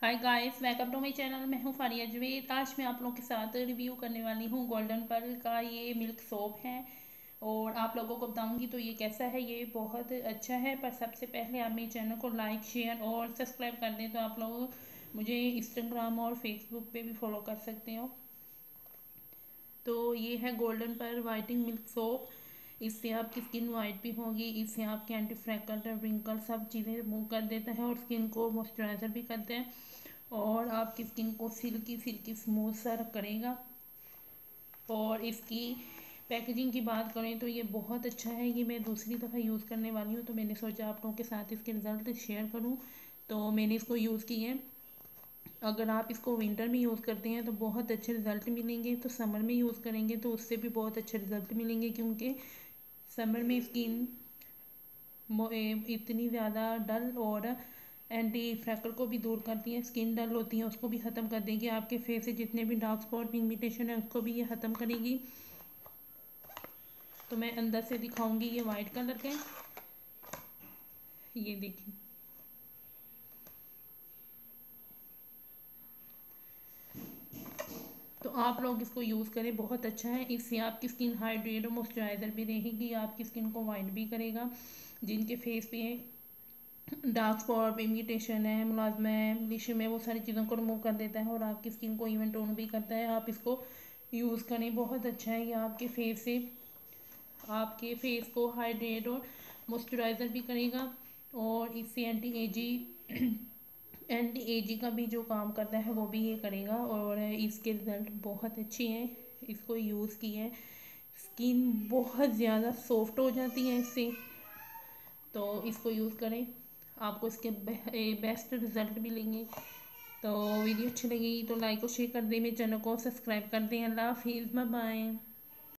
Hi guys, welcome to my channel. मैं हूँ फारिया जवेद। आज मैं आप लोगों के साथ रिव्यू करने वाली हूँ गोल्डन पर्ल का। ये मिल्क सोप है और आप लोगों को बताऊंगी तो ये कैसा है। ये बहुत अच्छा है, पर सबसे पहले आप मेरे चैनल को लाइक शेयर और सब्सक्राइब कर दें तो आप लोग मुझे इंस्टाग्राम और फेसबुक पे भी फॉलो कर सकते हो। तो ये है गोल्डन पर्ल वाइटिंग मिल्क सोप। इससे आपकी स्किन वाइट भी होगी। इससे आपके एंटी फ्रैकल रिंकल सब चीज़ें रिमूव कर देता है और स्किन को मॉइस्चराइजर भी करते हैं और आपकी स्किन को सिल्की सिल्की स्मूथ सा करेगा। और इसकी पैकेजिंग की बात करें तो ये बहुत अच्छा है। ये मैं दूसरी दफ़ा यूज़ करने वाली हूँ तो मैंने सोचा आप लोगों के साथ इसके रिज़ल्ट शेयर करूँ। तो मैंने इसको यूज़ किए हैं। अगर आप इसको विंटर में यूज़ करते हैं तो बहुत अच्छे रिज़ल्ट मिलेंगे, तो समर में यूज़ करेंगे तो उससे भी बहुत अच्छे रिज़ल्ट मिलेंगे, क्योंकि समर में स्किन इतनी ज़्यादा डल और एंटी फ्रैकल को भी दूर करती है। स्किन डल होती है उसको भी ख़त्म कर देगी। आपके फेस से जितने भी डार्क स्पॉट पिगमेंटेशन है उसको भी ये ख़त्म करेगी। तो मैं अंदर से दिखाऊंगी। ये वाइट कलर के, ये देखिए। तो आप लोग इसको यूज़ करें, बहुत अच्छा है। इससे आपकी स्किन हाइड्रेट और मॉइस्चराइजर भी रहेगी। आपकी स्किन को वाइट भी करेगा। जिनके फेस पे डार्क स्पॉट पिगमेंटेशन है, मुलाजमा है, ब्लिशिंग है, वो सारी चीज़ों को रिमूव कर देता है और आपकी स्किन को इवन टोन भी करता है। आप इसको यूज़ करें, बहुत अच्छा है। ये आपके फेस को हाइड्रेट और मॉइस्चराइज़र भी करेगा और इससे एंटी एजी का भी जो काम करता है वो भी ये करेगा और इसके रिज़ल्ट बहुत अच्छे हैं। इसको यूज़ किए, स्किन बहुत ज़्यादा सॉफ्ट हो जाती है इससे। तो इसको यूज़ करें, आपको इसके बेस्ट रिज़ल्ट मिलेंगे। तो वीडियो अच्छी लगी तो लाइक और शेयर कर दें, मेरे चैनल को सब्सक्राइब कर दें। अल्लाह हाफिज़, बाय बाय।